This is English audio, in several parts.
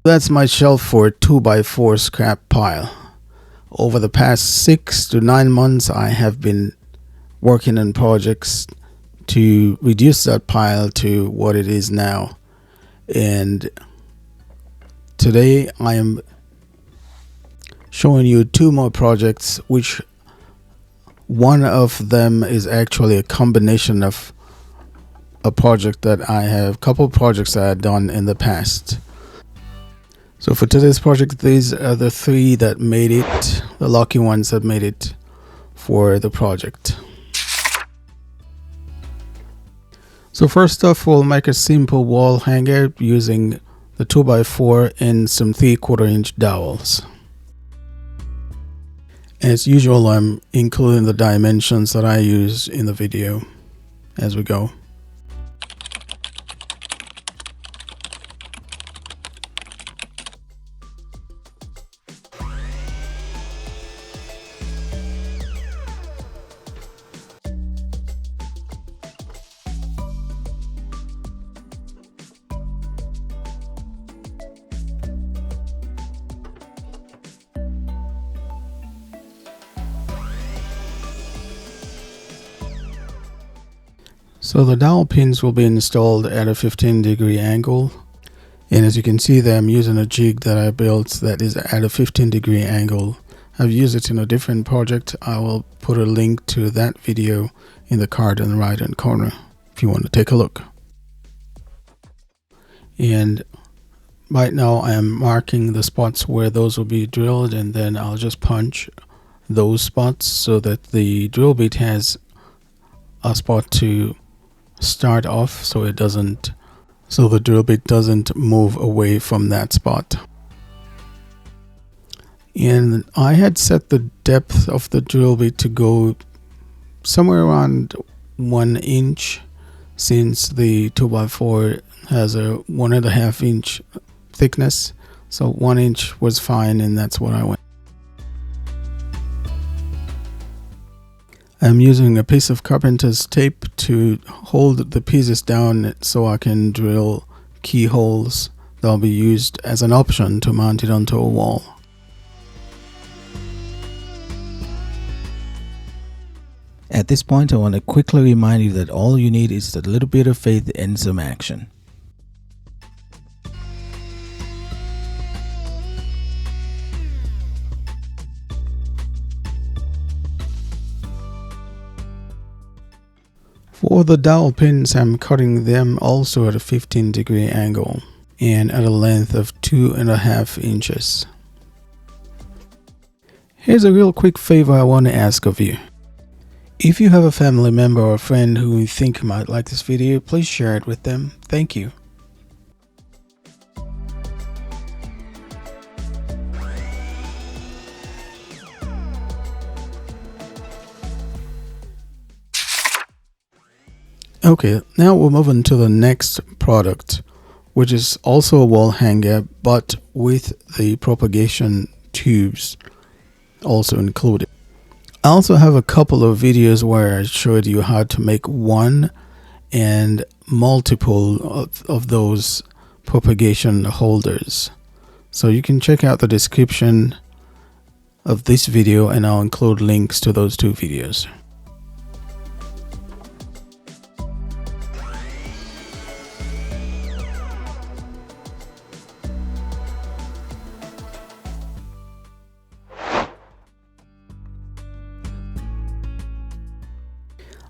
That's my shelf for a 2x4 scrap pile. Over the past 6 to 9 months, I have been working on projects to reduce that pile to what it is now. And today I am showing you 2 more projects, which one of them is actually a combination of a project that I have, couple projects that I've done in the past. So for today's project, these are the 3 that made it, the lucky ones that made it for the project. So first off, we'll make a simple wall hanger using the 2x4 and some 3/4 inch dowels. As usual, I'm including the dimensions that I use in the video as we go. So the dowel pins will be installed at a 15-degree angle, and as you can see there, I'm using a jig that I built that is at a 15-degree angle. I've used it in a different project. I will put a link to that video in the card in the right hand corner if you want to take a look. And right now I am marking the spots where those will be drilled, and then I'll just punch those spots so that the drill bit has a spot to start off, so the drill bit doesn't move away from that spot. And I had set the depth of the drill bit to go somewhere around 1 inch, since the 2x4 has a 1.5 inch thickness, so 1 inch was fine, and that's what I went. I'm using a piece of carpenter's tape to hold the pieces down so I can drill keyholes that'll be used as an option to mount it onto a wall. At this point, I want to quickly remind you that all you need is a little bit of faith and some action. For the dowel pins, I'm cutting them also at a 15-degree angle and at a length of 2.5 inches. Here's a real quick favor I want to ask of you. If you have a family member or a friend who you think might like this video, please share it with them. Thank you. Okay, now we're moving to the next product, which is also a wall hanger, but with the propagation tubes also included. I also have a couple of videos where I showed you how to make one and multiple of those propagation holders. So you can check out the description of this video, and I'll include links to those 2 videos.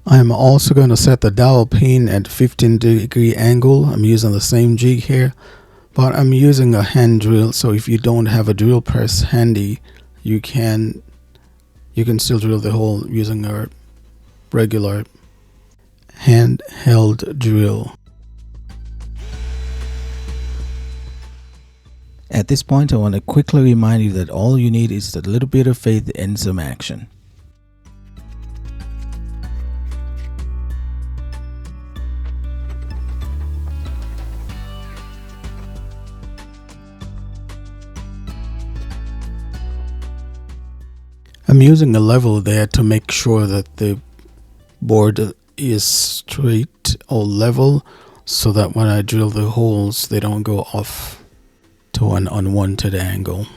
I'm also going to set the dowel pin at 15-degree angle. I'm using the same jig here, but I'm using a hand drill, so if you don't have a drill press handy, you can still drill the hole using a regular handheld drill. At this point, I want to quickly remind you that all you need is a little bit of faith and some action. I'm using a level there to make sure that the board is straight or level, so that when I drill the holes, they don't go off to an unwanted angle.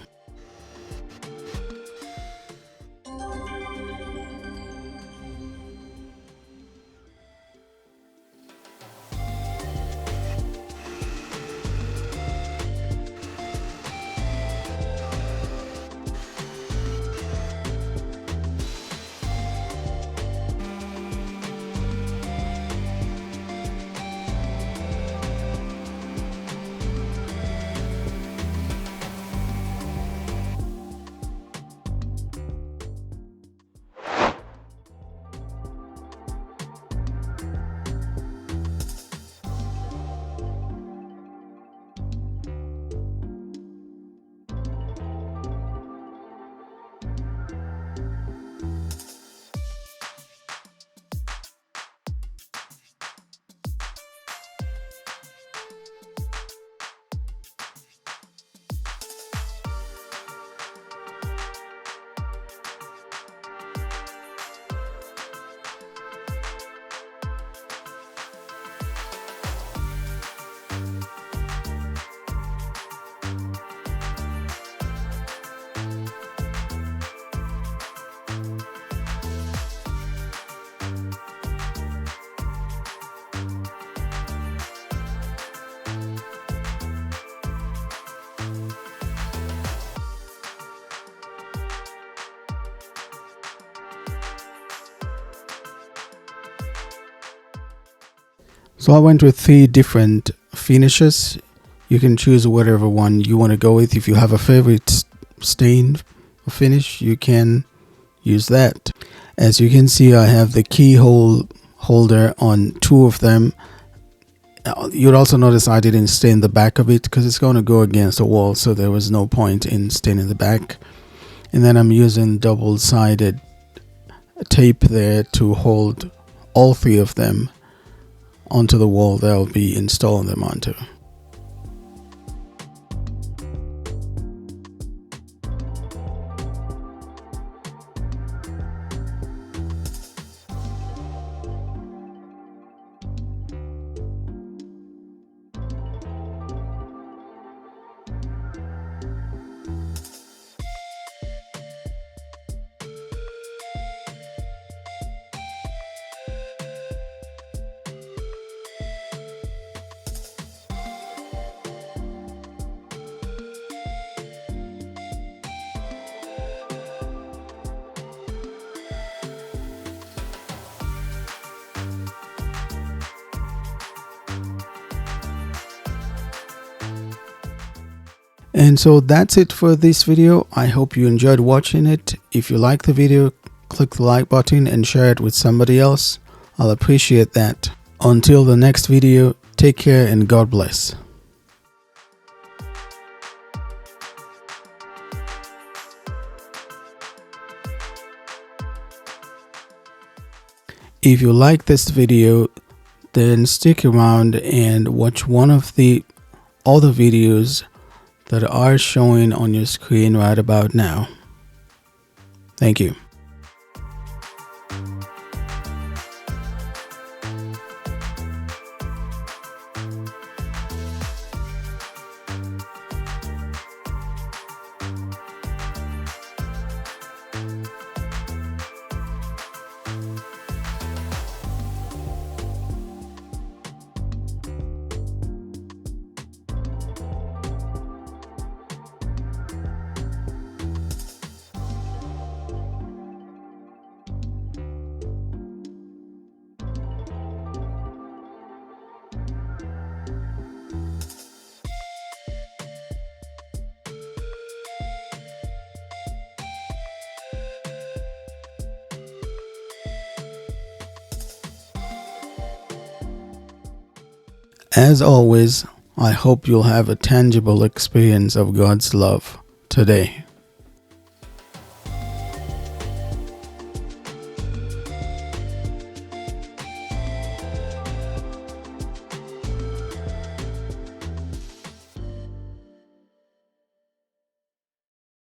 So I went with 3 different finishes. You can choose whatever one you want to go with. If you have a favorite stain or finish, you can use that. As you can see, I have the keyhole holder on 2 of them. You'd also notice I didn't stain the back of it because it's going to go against the wall, so there was no point in staining the back. And then I'm using double-sided tape there to hold all 3 of them onto the wall that I'll be installing them onto. And so that's it for this video. I hope you enjoyed watching it. If you like the video, click the like button and share it with somebody else. I'll appreciate that. Until the next video, take care and God bless. If you like this video, then stick around and watch one of the other videos that are showing on your screen right about now. Thank you. As always, I hope you'll have a tangible experience of God's love today.